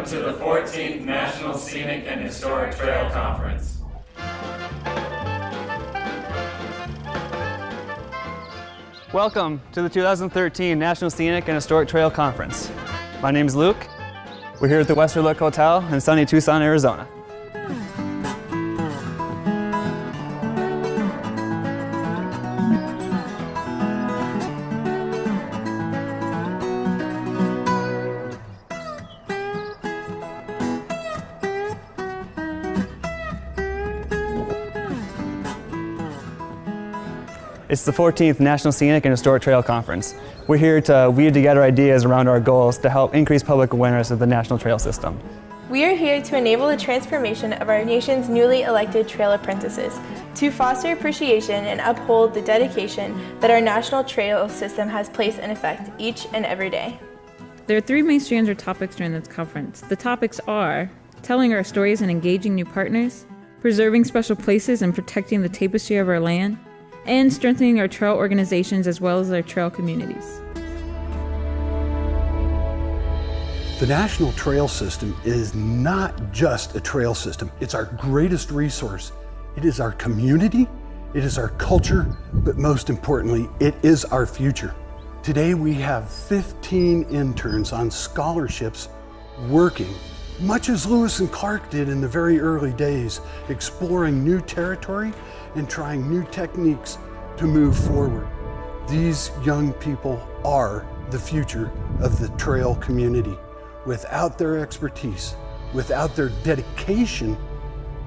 to the 14th National Scenic and Historic Trail Conference. Welcome to the 2013 National Scenic and Historic Trail Conference. My name is Luke. We're here at the Westerlook Hotel in sunny Tucson, Arizona. It's the 14th National Scenic and Historic Trail Conference. We're here to weave together ideas around our goals to help increase public awareness of the National Trail System. We are here to enable the transformation of our nation's newly elected trail apprentices, to foster appreciation and uphold the dedication that our National Trail System has placed in effect each and every day. There are three main strands or topics during this conference. The topics are telling our stories and engaging new partners, preserving special places and protecting the tapestry of our land, and strengthening our trail organizations as well as our trail communities. The National Trail System is not just a trail system. It's our greatest resource. It is our community, it is our culture, but most importantly, it is our future. Today we have 15 interns on scholarships working, much as Lewis and Clark did in the very early days, exploring new territory and trying new techniques to move forward. These young people are the future of the trail community. Without their expertise, without their dedication,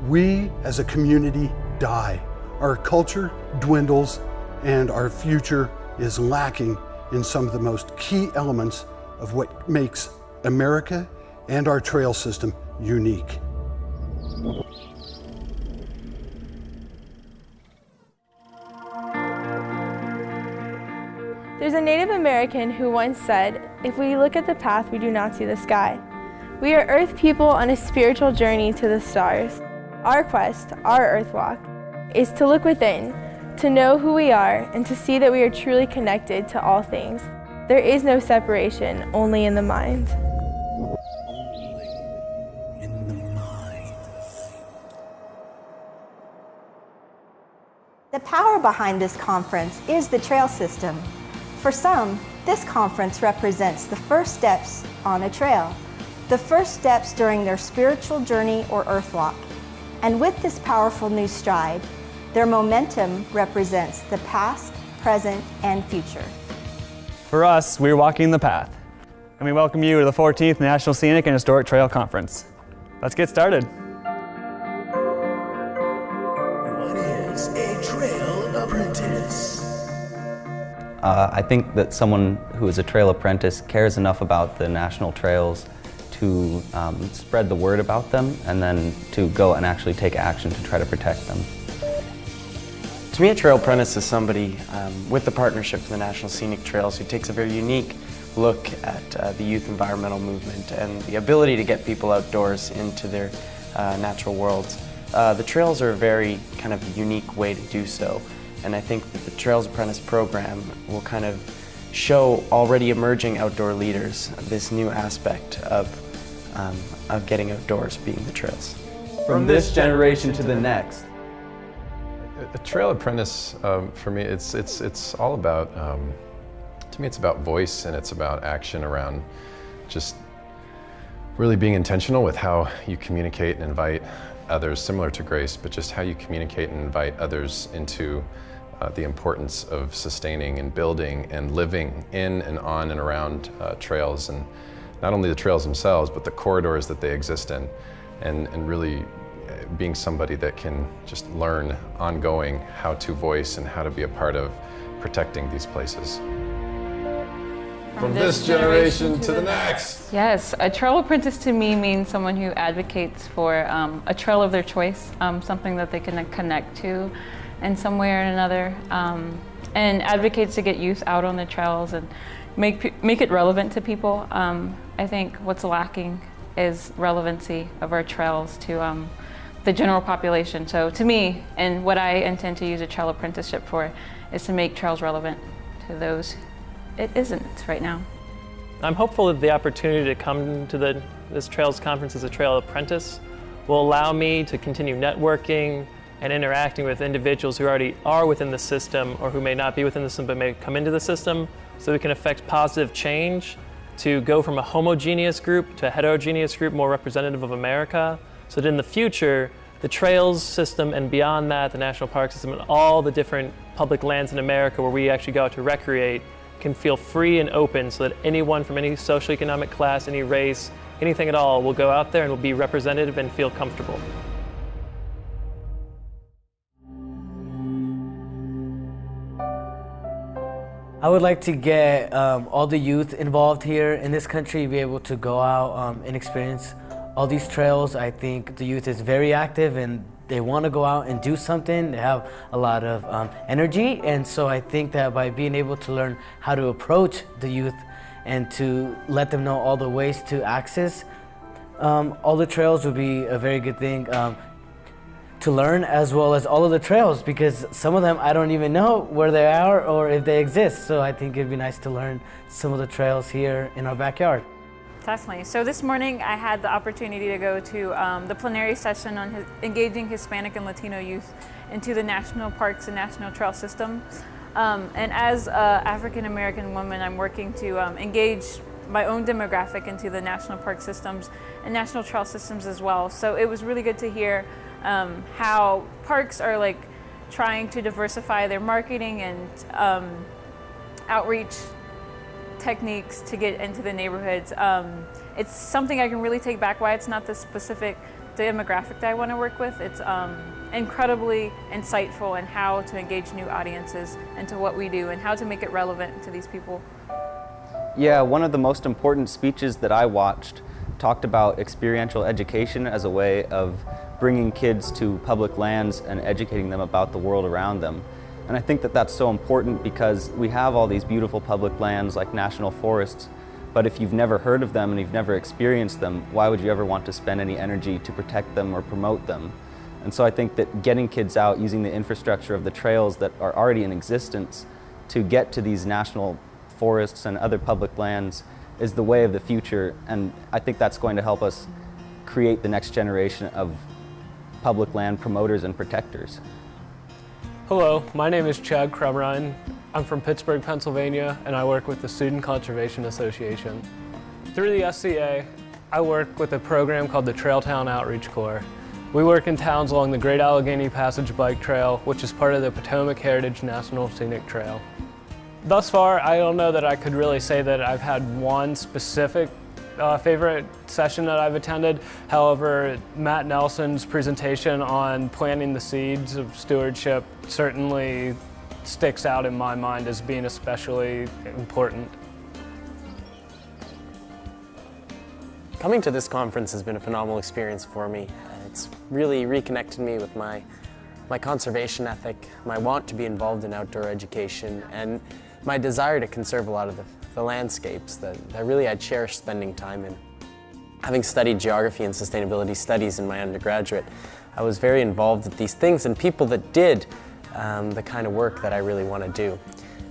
we as a community die. Our culture dwindles and our future is lacking in some of the most key elements of what makes America and our trail system unique. There's a Native American who once said, "If we look at the path, we do not see the sky." We are Earth people on a spiritual journey to the stars. Our quest, our Earth walk, is to look within, to know who we are, and to see that we are truly connected to all things. There is no separation, only in the mind. The power behind this conference is the trail system. For some, this conference represents the first steps on a trail, the first steps during their spiritual journey or earth walk. And with this powerful new stride, their momentum represents the past, present, and future. For us, we're walking the path. And we welcome you to the 14th National Scenic and Historic Trail Conference. Let's get started. What is a trail apprentice? I think that someone who is a trail apprentice cares enough about the national trails to spread the word about them and then to go and actually take action to try to protect them. To me, a trail apprentice is somebody with the Partnership for the National Scenic Trails who takes a very unique look at the youth environmental movement and the ability to get people outdoors into their natural worlds. The trails are a very kind of unique way to do so. And I think that the Trails Apprentice program will kind of show already emerging outdoor leaders this new aspect of getting outdoors being the trails. From this generation to the next. A trail apprentice, for me, it's all about, to me it's about voice and it's about action around just really being intentional with how you communicate and invite others, similar to Grace, but just how you communicate and invite others into the importance of sustaining and building and living in and on and around trails, and not only the trails themselves, but the corridors that they exist in, and really being somebody that can just learn ongoing how to voice and how to be a part of protecting these places. From this generation to the next. Yes, a trail apprentice to me means someone who advocates for a trail of their choice, something that they can connect to in some way or another, and advocates to get youth out on the trails and make it relevant to people. I think what's lacking is relevancy of our trails to the general population. So to me, and what I intend to use a trail apprenticeship for, is to make trails relevant to those it isn't right now. I'm hopeful that the opportunity to come to this Trails Conference as a trail apprentice will allow me to continue networking and interacting with individuals who already are within the system or who may not be within the system but may come into the system, so we can affect positive change to go from a homogeneous group to a heterogeneous group more representative of America, so that in the future, the trails system and beyond that, the national park system and all the different public lands in America where we actually go out to recreate can feel free and open, so that anyone from any socioeconomic class, any race, anything at all will go out there and will be representative and feel comfortable. I would like to get all the youth involved here in this country, be able to go out and experience all these trails. I think the youth is very active and they want to go out and do something. They have a lot of energy, and so I think that by being able to learn how to approach the youth and to let them know all the ways to access all the trails would be a very good thing to learn, as well as all of the trails, because some of them I don't even know where they are or if they exist. So I think it'd be nice to learn some of the trails here in our backyard. Definitely. So this morning I had the opportunity to go to the plenary session on engaging Hispanic and Latino youth into the national parks and national trail system. And as an African American woman, I'm working to engage my own demographic into the national park systems and national trail systems as well. So it was really good to hear how parks are like trying to diversify their marketing and outreach techniques to get into the neighborhoods. It's something I can really take back why it's not the specific demographic that I want to work with. It's incredibly insightful in how to engage new audiences into what we do and how to make it relevant to these people. Yeah, one of the most important speeches that I watched talked about experiential education as a way of bringing kids to public lands and educating them about the world around them. And I think that that's so important because we have all these beautiful public lands like national forests, but if you've never heard of them and you've never experienced them, why would you ever want to spend any energy to protect them or promote them? And so I think that getting kids out using the infrastructure of the trails that are already in existence to get to these national forests and other public lands is the way of the future, and I think that's going to help us create the next generation of public land promoters and protectors. Hello, my name is Chad Crumrine. I'm from Pittsburgh, Pennsylvania, and I work with the Student Conservation Association. Through the SCA, I work with a program called the Trailtown Outreach Corps. We work in towns along the Great Allegheny Passage Bike Trail, which is part of the Potomac Heritage National Scenic Trail. Thus far, I don't know that I could really say that I've had one specific favorite session that I've attended. However, Matt Nelson's presentation on planting the seeds of stewardship certainly sticks out in my mind as being especially important. Coming to this conference has been a phenomenal experience for me. It's really reconnected me with my conservation ethic, my want to be involved in outdoor education, and my desire to conserve a lot of the landscapes that really I cherish spending time in. Having studied geography and sustainability studies in my undergraduate, I was very involved with these things and people that did the kind of work that I really want to do.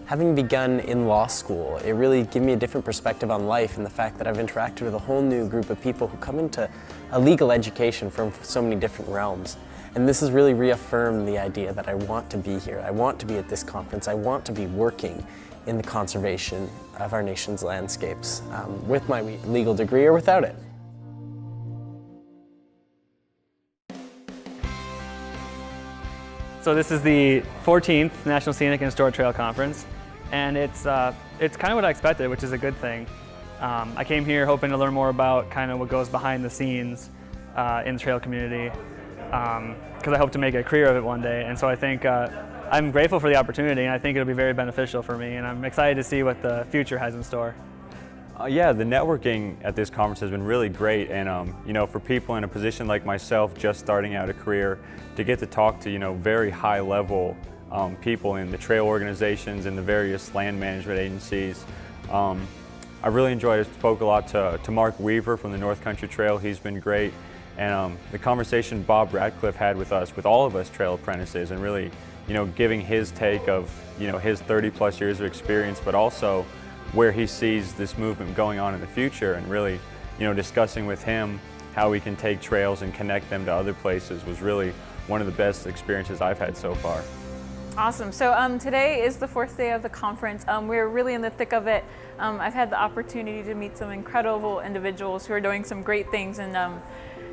Having begun in law school, it really gave me a different perspective on life and the fact that I've interacted with a whole new group of people who come into a legal education from so many different realms. And this has really reaffirmed the idea that I want to be here. I want to be at this conference. I want to be working in the conservation of our nation's landscapes, with my legal degree or without it. So this is the 14th National Scenic and Historic Trail Conference, and it's kind of what I expected, which is a good thing. I came here hoping to learn more about kind of what goes behind the scenes in the trail community, because I hope to make a career of it one day. And so I think I'm grateful for the opportunity, and I think it'll be very beneficial for me, and I'm excited to see what the future has in store. Yeah, the networking at this conference has been really great, and you know, for people in a position like myself just starting out a career, to get to talk to very high level people in the trail organizations and the various land management agencies. I really enjoyed it. I spoke a lot to Mark Weaver from the North Country Trail. He's been great, and the conversation Bob Radcliffe had with all of us trail apprentices, and really giving his take of his 30+ years of experience, but also where he sees this movement going on in the future, and really, you know, discussing with him how we can take trails and connect them to other places was really one of the best experiences I've had so far. Awesome. So today is the fourth day of the conference. We're really in the thick of it. I've had the opportunity to meet some incredible individuals who are doing some great things in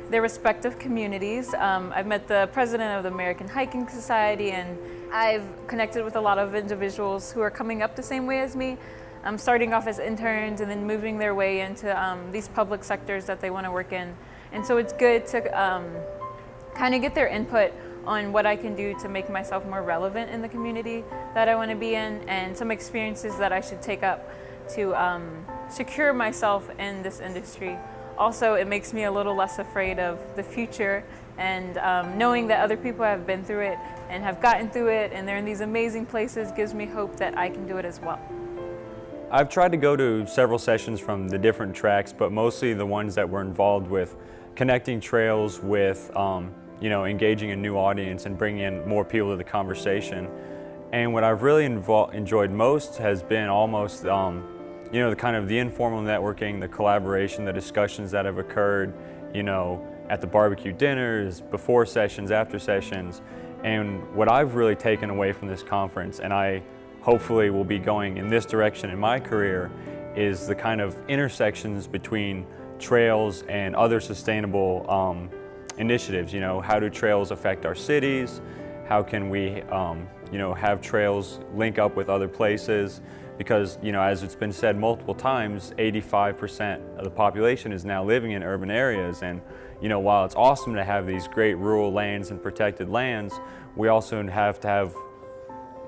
their respective communities. I've met the president of the American Hiking Society, and I've connected with a lot of individuals who are coming up the same way as me, starting off as interns and then moving their way into these public sectors that they want to work in. And so it's good to kind of get their input on what I can do to make myself more relevant in the community that I want to be in, and some experiences that I should take up to secure myself in this industry. Also, it makes me a little less afraid of the future, and knowing that other people have been through it and have gotten through it and they're in these amazing places gives me hope that I can do it as well. I've tried to go to several sessions from the different tracks, but mostly the ones that were involved with connecting trails with you know, engaging a new audience and bringing in more people to the conversation. And what I've really enjoyed most has been almost, you know, the kind of the informal networking, the collaboration, the discussions that have occurred, you know, at the barbecue dinners, before sessions, after sessions. And what I've really taken away from this conference, and I hopefully will be going in this direction in my career, is the kind of intersections between trails and other sustainable initiatives. You know, how do trails affect our cities? How can we, you know, have trails link up with other places? Because, you know, as it's been said multiple times, 85% of the population is now living in urban areas. And, you know, while it's awesome to have these great rural lands and protected lands, we also have to have,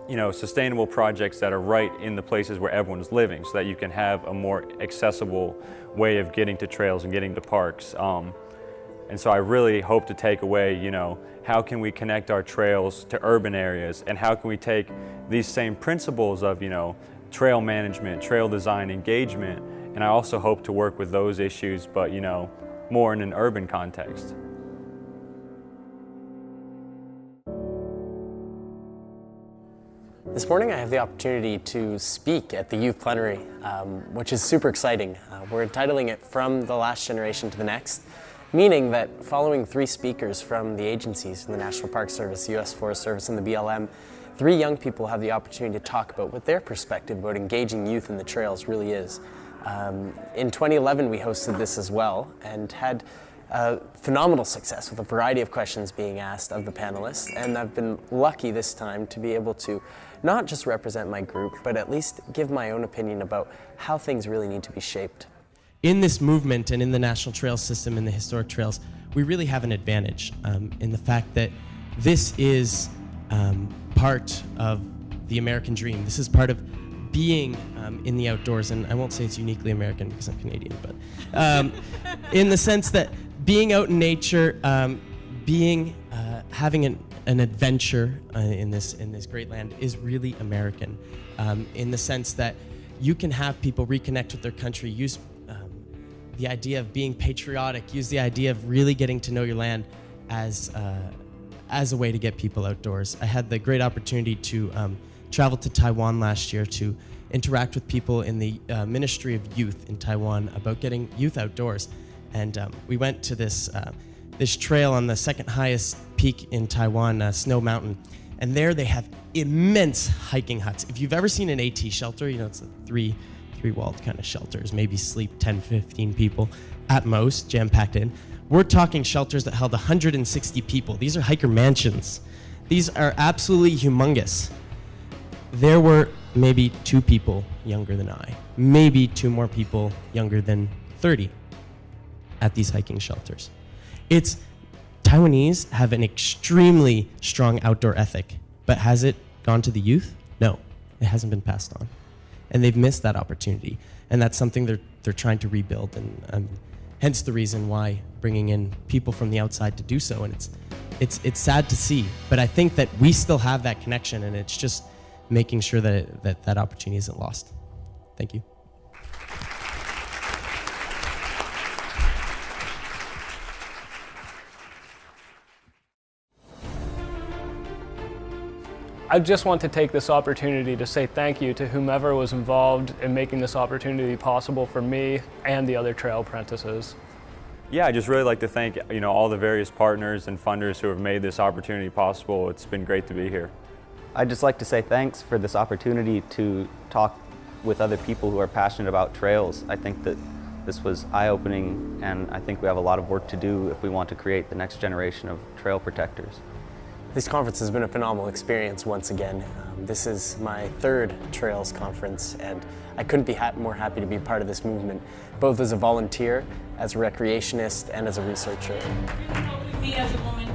you know, sustainable projects that are right in the places where everyone's living, so that you can have a more accessible way of getting to trails and getting to parks. And so I really hope to take away, you know, how can we connect our trails to urban areas, and how can we take these same principles of, you know, trail management, trail design, engagement, and I also hope to work with those issues, but, you know, more in an urban context. This morning I have the opportunity to speak at the Youth Plenary, which is super exciting. We're entitling it From the Last Generation to the Next, meaning that following 3 speakers from the agencies, from the National Park Service, the U.S. Forest Service, and the BLM, 3 young people have the opportunity to talk about what their perspective about engaging youth in the trails really is. In 2011 we hosted this as well and had phenomenal success with a variety of questions being asked of the panelists, and I've been lucky this time to be able to not just represent my group, but at least give my own opinion about how things really need to be shaped. In this movement and in the National Trail System and the historic trails, we really have an advantage in the fact that this is part of the American dream. This is part of being in the outdoors, and I won't say it's uniquely American because I'm Canadian, but in the sense that being out in nature, having an adventure in this great land is really American, in the sense that you can have people reconnect with their country, use the idea of being patriotic, use the idea of really getting to know your land as a way to get people outdoors. I had the great opportunity to travel to Taiwan last year to interact with people in the Ministry of Youth in Taiwan about getting youth outdoors. And we went to this trail on the second highest peak in Taiwan, Snow Mountain. And there they have immense hiking huts. If you've ever seen an AT shelter, you know, it's a three-walled kind of shelters, maybe sleep 10, 15 people at most, jam-packed in. We're talking shelters that held 160 people. These are hiker mansions. These are absolutely humongous. There were maybe 2 people younger than I, maybe 2 more people younger than 30 at these hiking shelters. Taiwanese have an extremely strong outdoor ethic, but has it gone to the youth? No, it hasn't been passed on. And they've missed that opportunity. And that's something they're trying to rebuild, and hence the reason why bringing in people from the outside to do so. And it's sad to see, but I think that we still have that connection, and it's just making sure that opportunity isn't lost. Thank you. I just want to take this opportunity to say thank you to whomever was involved in making this opportunity possible for me and the other trail apprentices. Yeah, I'd just really like to thank all the various partners and funders who have made this opportunity possible. It's been great to be here. I'd just like to say thanks for this opportunity to talk with other people who are passionate about trails. I think that this was eye-opening, and I think we have a lot of work to do if we want to create the next generation of trail protectors. This conference has been a phenomenal experience once again. This is my third Trails conference, and I couldn't be more happy to be part of this movement, both as a volunteer, as a recreationist, and as a researcher. Me as a woman